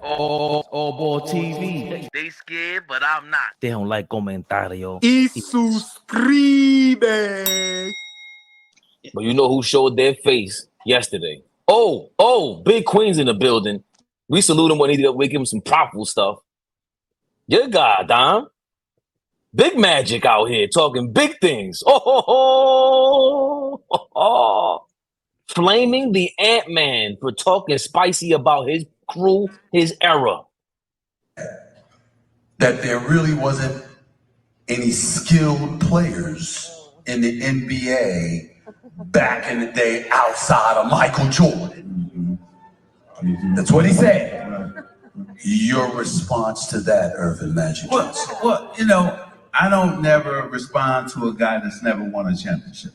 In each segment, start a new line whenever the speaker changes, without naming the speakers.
AllBall TV.
They scared, but I'm not.
They don't like comentario.
Y suscribe.
But you know who showed their face yesterday? Big Queen's in the building. We salute him when we give him some profitable stuff. Your guy, Dom. Big Magic out here talking big things. Flaming the Ant-Man for talking spicy about his crew, his era.
That there really wasn't any skilled players in the NBA back in the day outside of Michael Jordan. That's what he said. Your response to that, Irvin Magic Johnson?
Well, I don't never respond to a guy that's never won a championship.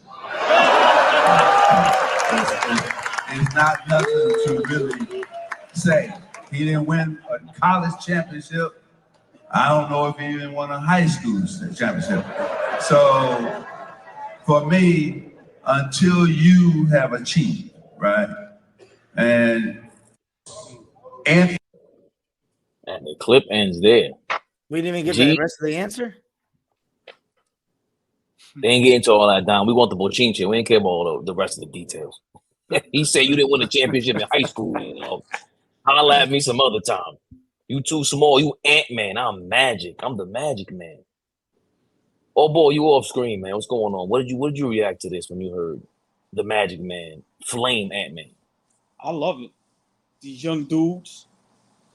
It's not nothing to really say. He didn't win a college championship. I don't know if he even won a high school championship. So for me, until you have achieved, right? And
the clip ends there.
We didn't even get the rest of the answer.
They ain't get into all that, Don. We want the Bochinche. We ain't care about all the rest of the details. He said you didn't win a championship in high school. Holla at me some other time. You too small. You Ant-Man. I'm Magic. I'm the Magic Man. Oh boy, you off screen, man. What's going on? What did you react to this when you heard the Magic Man flame Ant-Man?
I love it. These young dudes,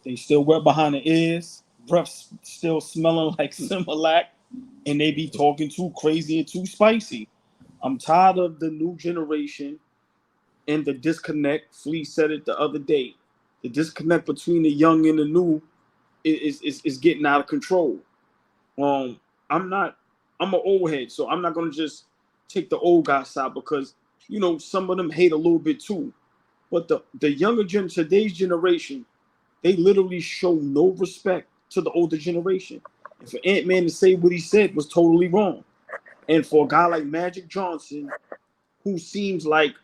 they still wet behind the ears, breath still smelling like Similac, and they be talking too crazy and too spicy. I'm tired of the new generation and the disconnect. Flea said it the other day. The disconnect between the young and the new is getting out of control. I'm an old head, so I'm not gonna just take the old guy side because some of them hate a little bit too. But the younger today's generation, they literally show no respect to the older generation. And for Ant-Man to say what he said was totally wrong. And for a guy like Magic Johnson, who seems like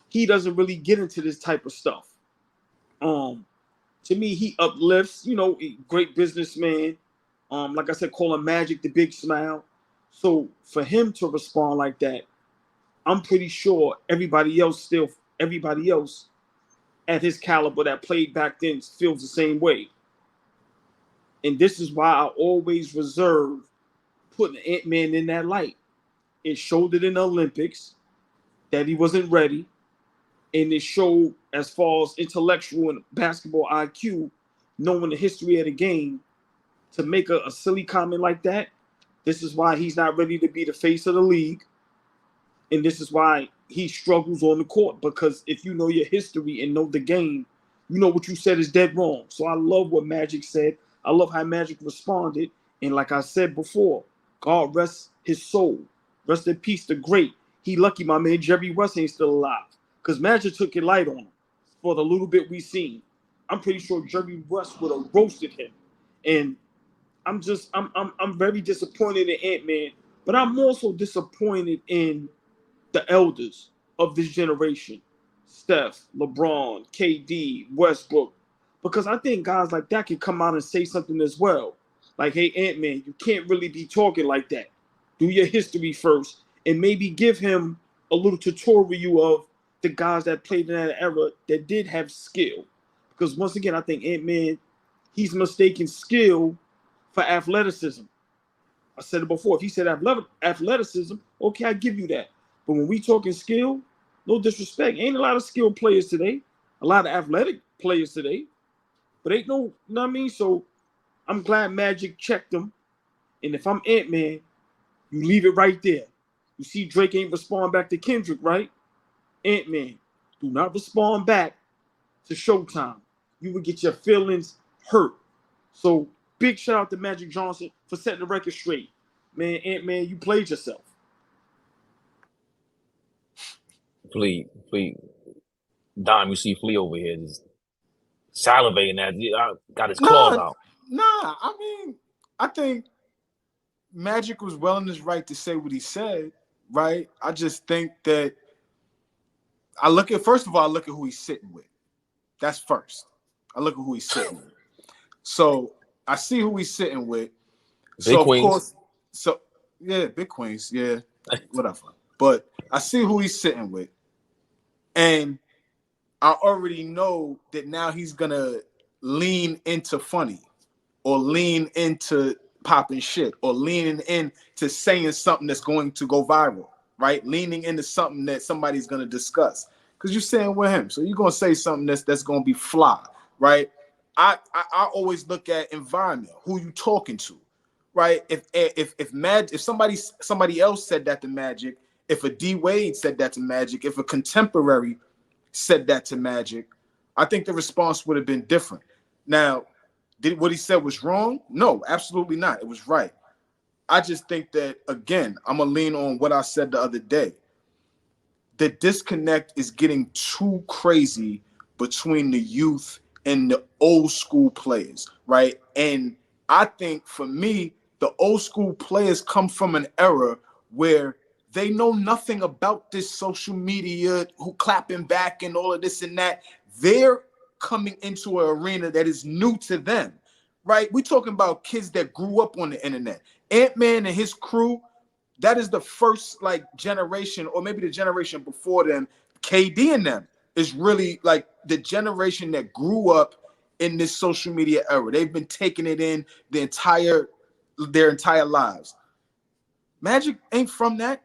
he doesn't really get into this type of stuff. To me, he uplifts, great businessman. Like I said, call him Magic the Big Smile. So for him to respond like that, I'm pretty sure everybody else at his caliber that played back then feels the same way. And this is why I always reserve putting Ant-Man in that light. It showed it in the Olympics that he wasn't ready. And it showed as far as intellectual and basketball IQ, knowing the history of the game, to make a silly comment like that. This is why he's not ready to be the face of the league. And this is why he struggles on the court, because if you know your history and know the game, you know what you said is dead wrong. So I love what Magic said. I love how Magic responded. And like I said before, God rest his soul. Rest in peace, the great. He lucky my man Jerry West ain't still alive, because Magic took it light on him for the little bit we seen. I'm pretty sure Jerry West would have roasted him. And I'm very disappointed in Ant-Man, but I'm also disappointed in the elders of this generation, Steph, LeBron, KD, Westbrook, because I think guys like that can come out and say something as well. Like, hey, Ant-Man, you can't really be talking like that. Do your history first and maybe give him a little tutorial of the guys that played in that era that did have skill. Because once again, I think Ant-Man, he's mistaken skill for athleticism. I said it before. If he said athleticism, okay, I give you that. But when we talking skill, no disrespect, ain't a lot of skilled players today. A lot of athletic players today. But ain't no, you know what I mean? So I'm glad Magic checked him. And if I'm Ant-Man, you leave it right there. You see Drake ain't respond back to Kendrick, right? Ant-Man, do not respond back to Showtime. You would get your feelings hurt. So big shout out to Magic Johnson for setting the record straight. Man, Ant-Man, you played yourself.
Flea. Dom, you see Flea over here just salivating at you. Got his claws out.
I mean, I think Magic was well in his right to say what he said, right? I just think that first of all, I look at who he's sitting with. That's first.
I look at who he's sitting with. So I see who he's sitting with.
Big
so
Queens.
Of course, so yeah, Big Queens, yeah, whatever. But I see who he's sitting with, and I already know that now he's gonna lean into funny, or lean into popping shit, or leaning into saying something that's going to go viral, right? Leaning into something that somebody's gonna discuss. Because you're saying with him, so you're gonna say something that's gonna be fly, right? I always look at environment, who you talking to, right? If somebody else said that to Magic, if a D Wade said that to Magic, if a contemporary said that to Magic, I think the response would have been different. Now, did what he said was wrong? No, absolutely not. It was right. I just think that, again, I'm gonna lean on what I said the other day. The disconnect is getting too crazy between the youth and the old school players, right? And I think for me, the old school players come from an era where they know nothing about this social media, who clapping back and all of this and that. They're coming into an arena that is new to them, right? We're talking about kids that grew up on the internet. Ant-Man and his crew, that is the first like generation, or maybe the generation before them. KD and them is really like the generation that grew up in this social media era. They've been taking it in their entire lives. Magic ain't from that.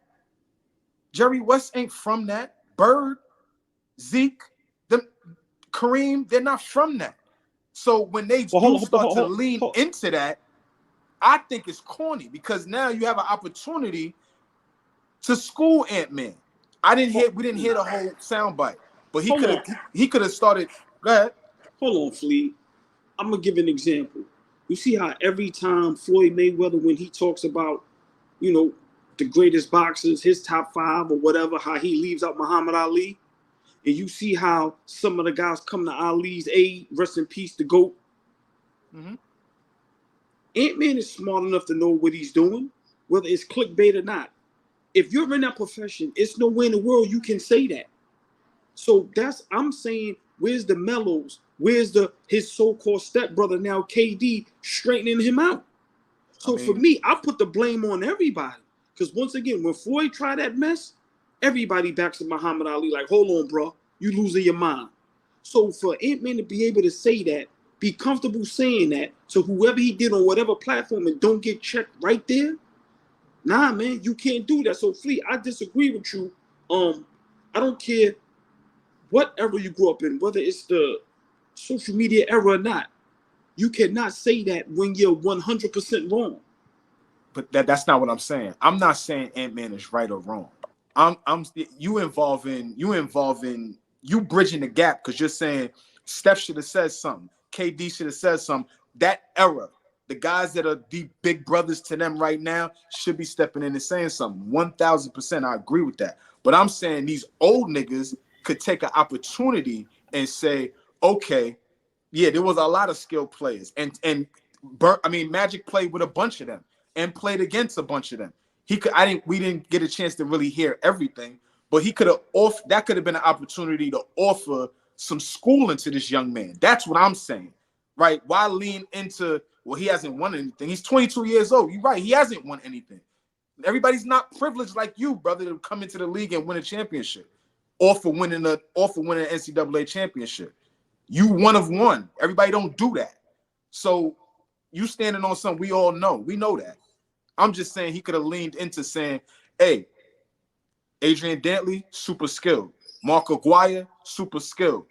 Jerry West ain't from that. Bird, Zeke, them, Kareem, they're not from that. So when they start to lean into that, I think it's corny, because now you have an opportunity to school Ant-Man. We didn't hear the whole soundbite, but he could have started. Go ahead.
Hold on, Flea. I'm gonna give an example. You see how every time Floyd Mayweather, when he talks about, the greatest boxers, his top 5 or whatever, how he leaves out Muhammad Ali, and you see how some of the guys come to Ali's aid, rest in peace, the GOAT.
Mm-hmm.
Ant-Man is smart enough to know what he's doing, whether it's clickbait or not. If you're in that profession, it's nowhere in the world you can say that. So I'm saying, where's the Mellows? Where's his so-called stepbrother now, KD, straightening him out? So for me, I put the blame on everybody. Because once again, when Floyd tried that mess, everybody backs to Muhammad Ali like, hold on, bro, you losing your mind. So for Ant-Man to be able to say that, be comfortable saying that, so whoever he did on whatever platform and don't get checked right there, nah, man, you can't do that. So, Flea, I disagree with you. I don't care what era you grew up in, whether it's the social media era or not. You cannot say that when you're 100% wrong.
But that's not what I'm saying. I'm not saying Ant-Man is right or wrong. You bridging the gap, because you're saying Steph should have said something, KD should have said something. That era, the guys that are the big brothers to them right now should be stepping in and saying something. 1,000%, I agree with that. But I'm saying these old niggas could take an opportunity and say, okay, yeah, there was a lot of skilled players, and Magic played with a bunch of them and played against a bunch of them. We didn't get a chance to really hear everything, but that could have been an opportunity to offer some schooling to this young man. That's what I'm saying, right? Why lean into, well, he hasn't won anything. He's 22 years old. You're right. He hasn't won anything. Everybody's not privileged like you, brother, to come into the league and win a championship, or for winning an NCAA championship. You one of one. Everybody don't do that. So you standing on something we all know. We know that. I'm just saying he could have leaned into saying, hey, Adrian Dantley, super skilled. Mark Aguirre, super skilled.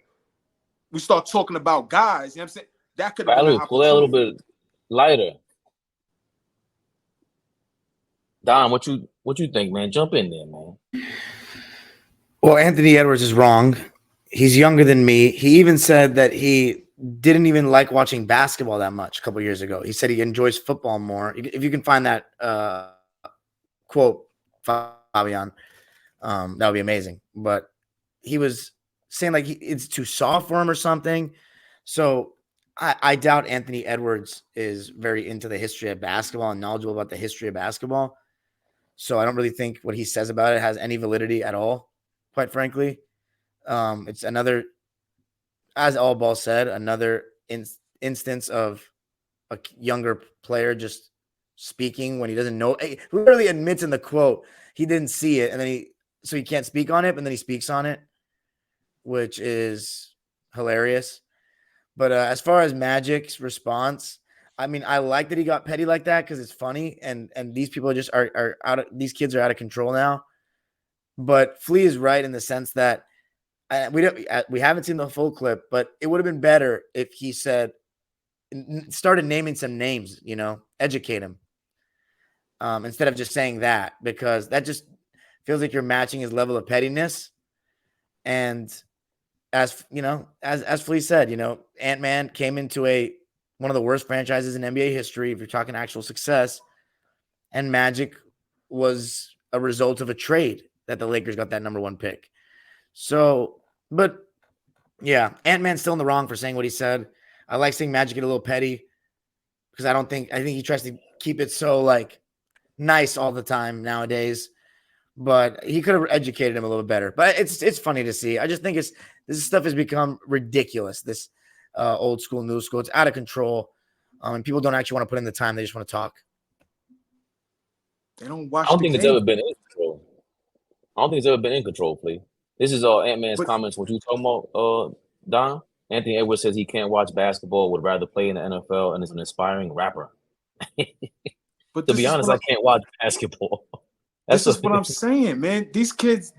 We start talking about guys, you know what I'm saying? That could have been an opportunity.
Pull that a little bit lighter. Don, what you think, man? Jump in there, man.
Well, Anthony Edwards is wrong. He's younger than me. He even said that he didn't even like watching basketball that much a couple years ago. He said he enjoys football more. If you can find that quote, Fabian, that would be amazing. But he was saying like it's too soft for him or something. So I doubt Anthony Edwards is very into the history of basketball and knowledgeable about the history of basketball. So I don't really think what he says about it has any validity at all, quite frankly. It's another, as AllBall said, another instance of a younger player just speaking when he doesn't know. He literally admits in the quote he didn't see it, and then he can't speak on it, and then he speaks on it, which is hilarious. But as far as Magic's response, I mean, I like that he got petty like that because it's funny, and these people are out of, these kids are out of control now. But Flea is right in the sense that we haven't seen the full clip, but it would have been better if he started naming some names, educate him, instead of just saying that, because that just feels like you're matching his level of pettiness. And as Flea said, Ant-Man came into one of the worst franchises in NBA history, if you're talking actual success, and Magic was a result of a trade that the Lakers got that number 1 pick. So, but yeah, Ant-Man's still in the wrong for saying what he said. I like seeing Magic get a little petty because I think he tries to keep it so like nice all the time nowadays, but he could have educated him a little better. But it's funny to see. I just think this stuff has become ridiculous. This old school, new school, it's out of control. And people don't actually want to put in the time. They just want to talk.
They don't watch.
I don't think it's ever been in control. I don't think it's ever been in control, please. This is Ant-Man's comments. What you talking about, Don? Anthony Edwards says he can't watch basketball, would rather play in the NFL, and is an aspiring rapper.
But
to be honest, I can't watch basketball.
This is what I'm saying, man. These kids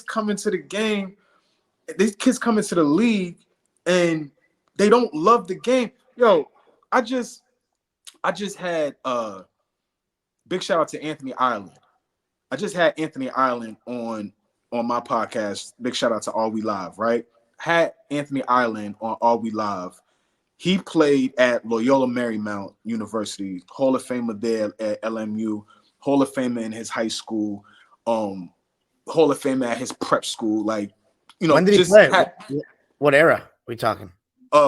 come into the game, these kids come into the league, and they don't love the game. Yo, I just had big shout out to Anthony Ireland. I just had Anthony Ireland on my podcast. Big shout out to All We Live, right? Had Anthony Ireland on All We Live. He played at Loyola Marymount University, Hall of Famer there at LMU, Hall of Famer in his high school, Hall of Famer at his prep school. Like,
when did he play? What era are we talking?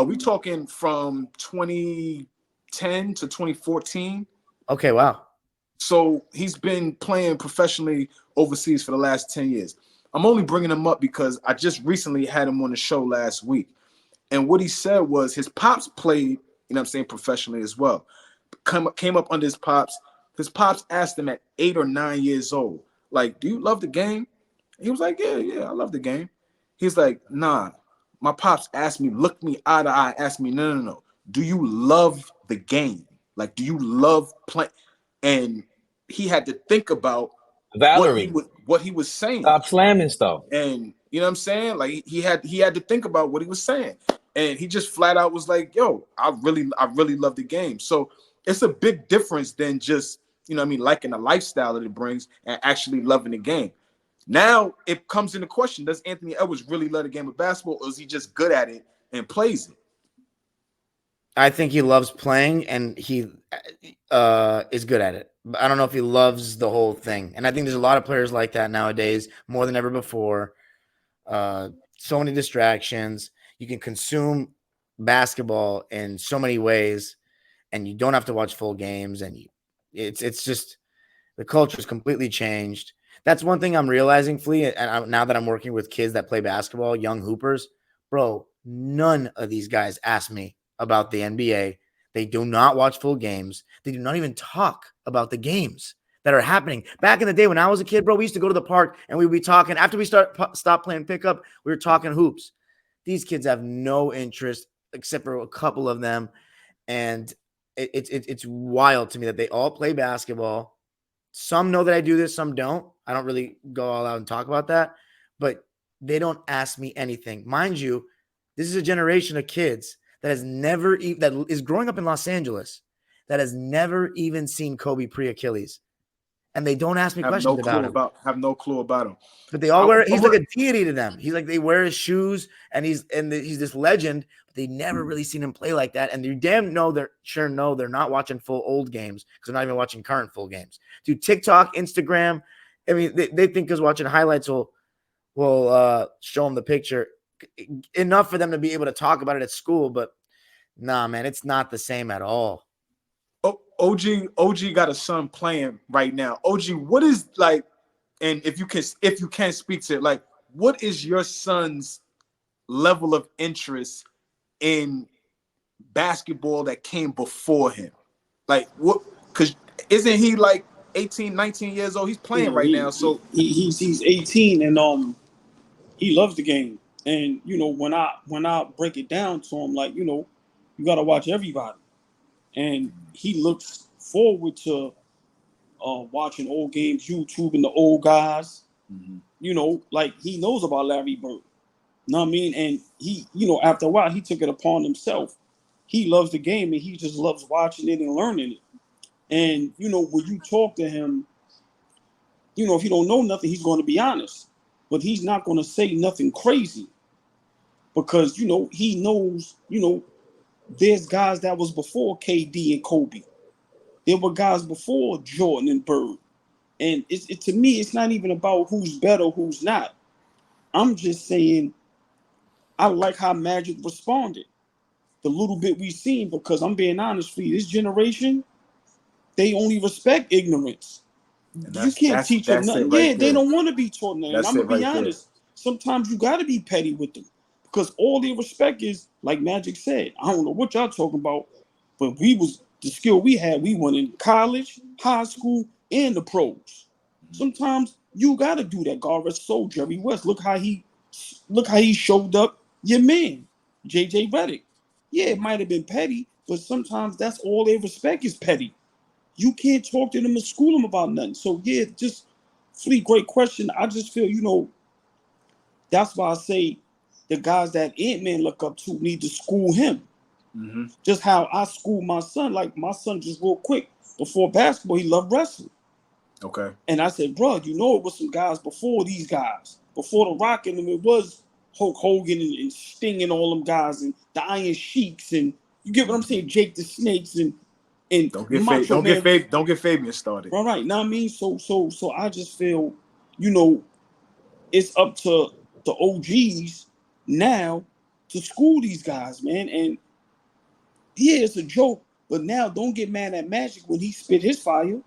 We talking from 2010 to 2014.
Okay, wow.
So he's been playing professionally overseas for the last 10 years. I'm only bringing him up because I just recently had him on the show last week. And what he said was his pops played, professionally as well. Came up under his pops. His pops asked him at 8 or 9 years old, like, do you love the game? He was like, yeah, I love the game. He's like, nah. My pops asked me, looked me eye to eye, asked me, no. Do you love the game? Like, do you love playing? And he had to think about
Valerie,
what he was saying.
Stop slamming stuff.
And you know what I'm saying? Like he had to think about what he was saying. And he just flat out was like, yo, I really love the game. So it's a big difference than just, liking the lifestyle that it brings and actually loving the game. Now it comes into question, does Anthony Edwards really love the game of basketball, or is he just good at it and plays it?
I think he loves playing, and he is good at it. But I don't know if he loves the whole thing. And I think there's a lot of players like that nowadays, more than ever before. So many distractions. You can consume basketball in so many ways, and you don't have to watch full games. And it's just the culture is completely changed. That's one thing I'm realizing, Flea, and now that I'm working with kids that play basketball, young hoopers, bro, none of these guys ask me about the NBA. They do not watch full games. They do not even talk about the games that are happening. Back in the day when I was a kid, bro, we used to go to the park and we would be talking. After we stop playing pickup, we were talking hoops. These kids have no interest except for a couple of them. And it's wild to me that they all play basketball. Some know that I do this, some don't. I don't really go all out and talk about that, but they don't ask me anything. Mind you, this is a generation of kids that is growing up in Los Angeles that has never even seen Kobe pre-Achilles. And they don't ask me questions about him.
Have no clue about him.
But they all he's like a deity to them. He's like, they wear his shoes, and he's this legend, but they never really seen him play like that. And you they're not watching full old games because they're not even watching current full games. Dude, TikTok, Instagram, I mean, they think because watching highlights will show them the picture. Enough for them to be able to talk about it at school, but nah, man, it's not the same at all.
OG got a son playing right now. OG, what is like, and if you can speak to it, like, what is your son's level of interest in basketball that came before him? Like what? Because isn't he like 18, 19 years old? He's playing right now. So
he's 18 and he loves the game. And you know, when I break it down to him, like, you know, you gotta watch everybody. And he looks forward to watching old games, YouTube and the old guys. You know, like he knows about Larry Bird. Know what I mean? And he, you know, after a while, he took it upon himself. He loves the game and he just loves watching it and learning it. And, you know, when you talk to him, you know, if he don't know nothing, he's going to be honest. But he's not going to say nothing crazy because, you know, he knows, you know, there's guys that was before KD and Kobe. There were guys before Jordan and Bird. And to me, it's not even about who's better, who's not. I'm just saying I like how Magic responded. The little bit we seen, because I'm being honest for you, this generation, they only respect ignorance. You can't teach them nothing. Yeah, they don't want to be taught nothing. I'm going to be honest. Sometimes you got to be petty with them because all they respect is, like Magic said, I don't know what y'all talking about, but the skill we had, we went in college, high school, and the pros. Sometimes you got to do that. God rest soul, Jerry West. Look how he showed up. Your man, JJ Redick. Yeah, it might have been petty, but sometimes that's all they respect is petty. You can't talk to them and school them about nothing. So yeah, just Fleet, great question. I just feel, you know, that's why I say the guys that Ant-Man look up to need to school him. Just how I school my son. Like my son, just real quick, before basketball, he loved wrestling.
Okay.
And I said, bro, you know, it was some guys before these guys, before the Rock and them. It was Hulk Hogan and Sting and all them guys and the Iron Sheiks and you get what I'm saying, Jake the Snakes and
don't get Fabian started.
Right. Now I mean, so I just feel, you know, it's up to the OGs now to school these guys, man. And yeah, it's a joke, but now don't get mad at Magic when he spit his fire.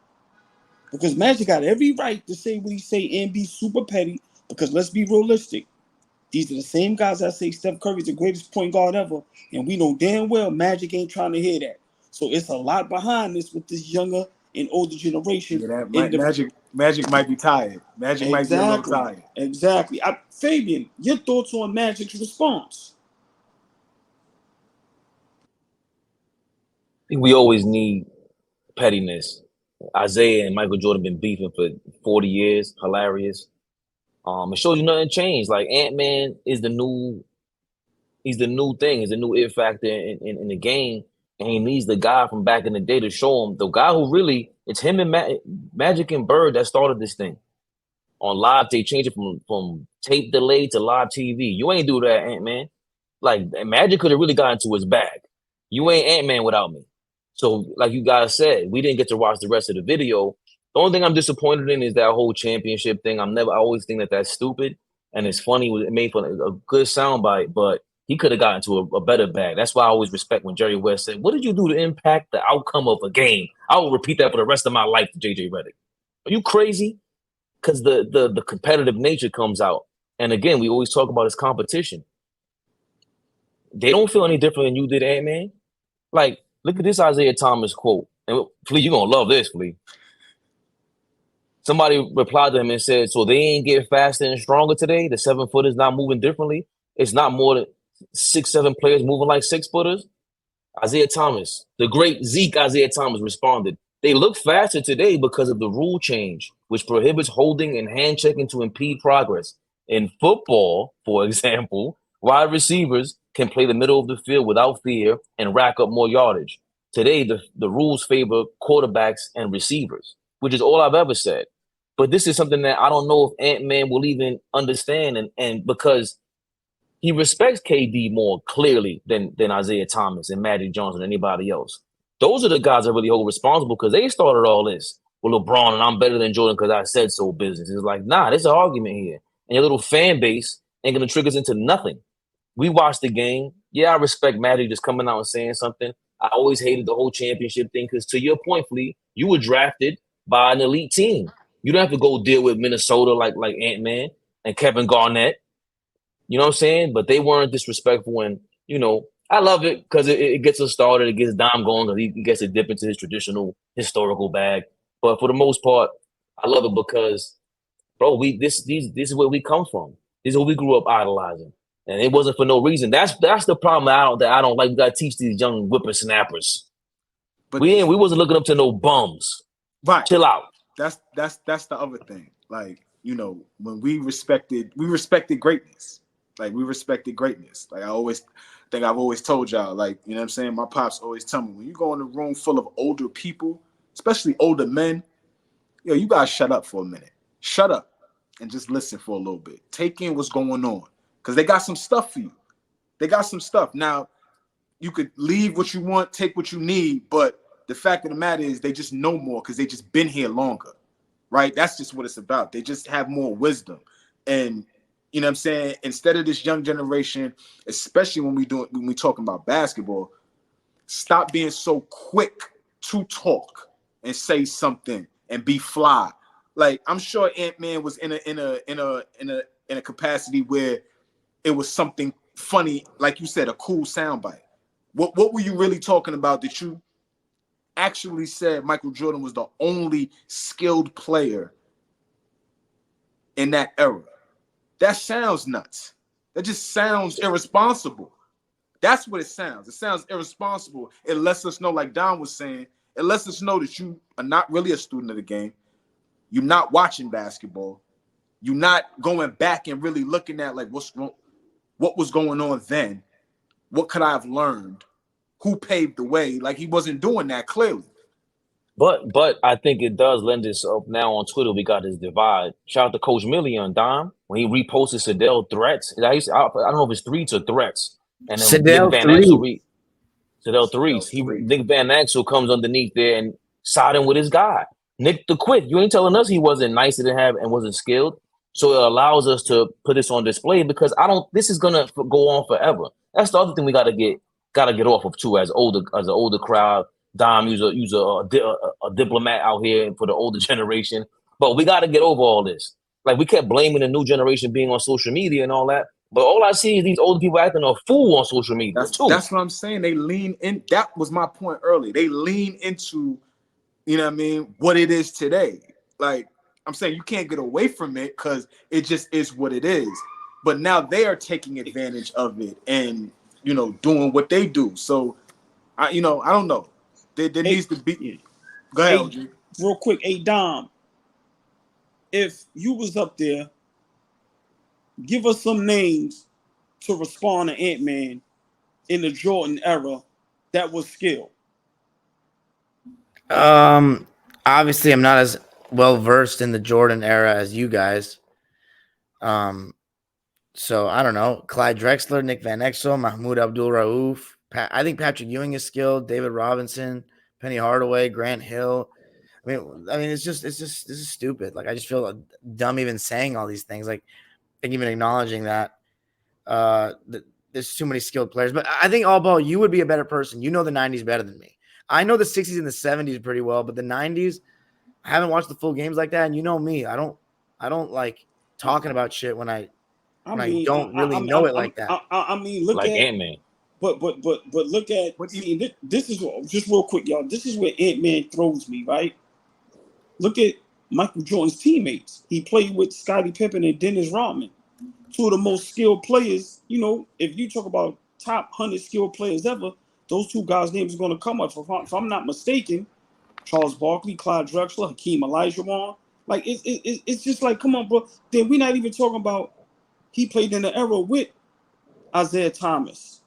Because Magic got every right to say what he say and be super petty. Because let's be realistic. These are the same guys that say Steph Curry's the greatest point guard ever. And we know damn well Magic ain't trying to hear that. So it's a lot behind this with this younger and older generation.
Yeah, Magic might be tired. Magic might be a little tired.
Exactly. Fabian, your thoughts on Magic's response?
I think we always need pettiness. Isaiah and Michael Jordan been beefing for 40 years. Hilarious. It shows you nothing changed. Like Ant-Man is the new, he's the new thing. He's the new it factor in the game. And he needs the guy from back in the day to show him. The guy who really, it's him and Magic and Bird that started this thing. On live, they changed it from tape delay to live TV. You ain't do that, Ant-Man. Like Magic could have really got into his bag. You ain't Ant-Man without me. So, like you guys said, we didn't get to watch the rest of the video. The only thing I'm disappointed in is that whole championship thing. I always think that that's stupid and it's funny. It made for a good soundbite, but he could have gotten to a better bag. That's why I always respect when Jerry West said, "What did you do to impact the outcome of a game?" I will repeat that for the rest of my life to JJ Redick. Are you crazy? Because the competitive nature comes out. And again, we always talk about his competition. They don't feel any different than you did, Ant-Man. Like, look at this Isaiah Thomas quote. And Flea, you're going to love this, Flea. Somebody replied to him and said, so they ain't getting faster and stronger today? The 7-footers not moving differently? It's not more than 6-7 players moving like 6-footers? Isaiah Thomas, the great Zeke Isaiah Thomas responded, they look faster today because of the rule change, which prohibits holding and hand checking to impede progress. In football, for example, wide receivers can play the middle of the field without fear and rack up more yardage. Today, the rules favor quarterbacks and receivers, which is all I've ever said. But this is something that I don't know if Ant-Man will even understand, and because he respects KD more clearly than Isaiah Thomas and Magic Johnson and anybody else. Those are the guys that really hold responsible because they started all this. Well, LeBron and I'm better than Jordan because I said so business. It's like, nah, there's an argument here. And your little fan base ain't going to trick us into nothing. We watched the game. Yeah, I respect Magic just coming out and saying something. I always hated the whole championship thing because to your point, Flea, you were drafted by an elite team. You don't have to go deal with Minnesota like Ant-Man and Kevin Garnett. You know what I'm saying? But they weren't disrespectful and, you know, I love it because it gets us started. It gets Dom going because he gets to dip into his traditional historical bag. But for the most part, I love it because, bro, this is where we come from. This is what we grew up idolizing, and it wasn't for no reason. That's the problem that I don't like. We gotta teach these young whippersnappers.
But
We wasn't looking up to no bums.
right,
Chill out.
that's the other thing. Like, you know, when we respected greatness. Like, we respected greatness. Like, I've always told y'all, like, you know what I'm saying? My pops always tell me, when you go in a room full of older people, especially older men, yo, you guys shut up for a minute. Shut up and just listen for a little bit. Take in what's going on. Because they got some stuff for you. They got some stuff. Now, you could leave what you want, take what you need, but the fact of the matter is they just know more because they just been here longer, right? That's just what it's about. They just have more wisdom. And you know what I'm saying? Instead of this young generation, especially when we talking about basketball, stop being so quick to talk and say something and be fly. Like, I'm sure Ant-Man was in a capacity where it was something funny, like you said, a cool soundbite. What were you really talking about that you actually said Michael Jordan was the only skilled player in that era? That sounds nuts. That just sounds irresponsible. That's what it sounds. It sounds irresponsible. It lets us know, like Don was saying, it lets us know that you are not really a student of the game. You're not watching basketball. You're not going back and really looking at, like, what was going on then. What could I have learned? Who paved the way? Like, he wasn't doing that clearly.
But I think it does lend itself now on Twitter. We got this divide. Shout out to Coach Millie on Dom when he reposted Sedell threats. I don't know if it's tweets or threats. And then Nick
Sedell
Van
three.
Axel Sedell threes. Nick Van Axel comes underneath there and siding with his guy. Nick the Quick. You ain't telling us he wasn't nice to have and wasn't skilled. So it allows us to put this on display because this is gonna go on forever. That's the other thing we gotta get off of too as an older crowd. Dom, use a diplomat out here for the older generation. But we got to get over all this. Like, we kept blaming the new generation being on social media and all that. But all I see is these older people acting a fool on social media too.
That's what I'm saying. They lean in. That was my point earlier. They lean into, you know what I mean, what it is today. Like, I'm saying, you can't get away from it because it just is what it is. But now they are taking advantage of it and, you know, doing what they do. So, I don't know. There needs to be.
Yeah.
Go ahead, OG.
Real quick, Dom, if you was up there, give us some names to respond to Ant-Man in the Jordan era that was skilled.
Obviously, I'm not as well versed in the Jordan era as you guys. So I don't know. Clyde Drexler, Nick Van Exel, Mahmoud Abdul-Rauf. I think Patrick Ewing is skilled. David Robinson, Penny Hardaway, Grant Hill. I mean, this is stupid. Like, I just feel dumb even saying all these things. Like, and even acknowledging that there's too many skilled players. But I think AllBall, you would be a better person. You know the 90s better than me. I know the 60s and the 70s pretty well, but the 90s, I haven't watched the full games like that. And you know me, I don't like talking about shit when I don't really know it like that.
I mean, look
like
at
Ant-Man.
But look at this is just real quick, y'all. This is where Ant-Man throws me, right? Look at Michael Jordan's teammates. He played with Scottie Pippen and Dennis Rodman, two of the most skilled players. You know, if you talk about top 100 skilled players ever, those two guys' names are going to come up. If I'm not mistaken, Charles Barkley, Clyde Drexler, Hakeem Olajuwon. Like, it's just like, come on, bro. Then we're not even talking about he played in the era with Isaiah Thomas,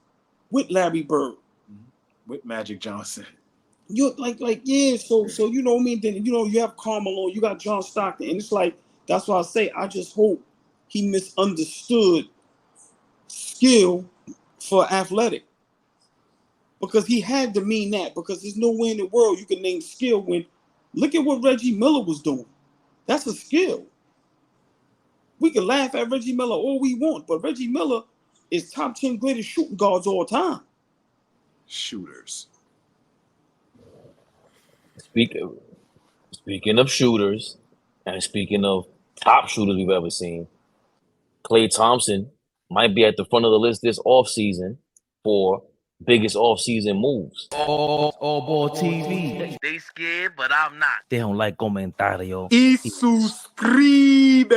with Larry Bird,
with Magic Johnson.
You're like yeah. So you know what I mean. Then you have Carmelo, you got John Stockton, and it's like that's why I say I just hope he misunderstood skill for athletic, because he had to mean that, because there's no way in the world you can name skill when look at what Reggie Miller was doing. That's a skill. We can laugh at Reggie Miller all we want, but Reggie Miller is top 10 greatest shooting guards all time.
Shooters.
Speaking of shooters, and speaking of top shooters we've ever seen, Klay Thompson might be at the front of the list this offseason for biggest off-season moves.
AllBall TV. They scared, but I'm not. They don't like comentario.
Y suscribe.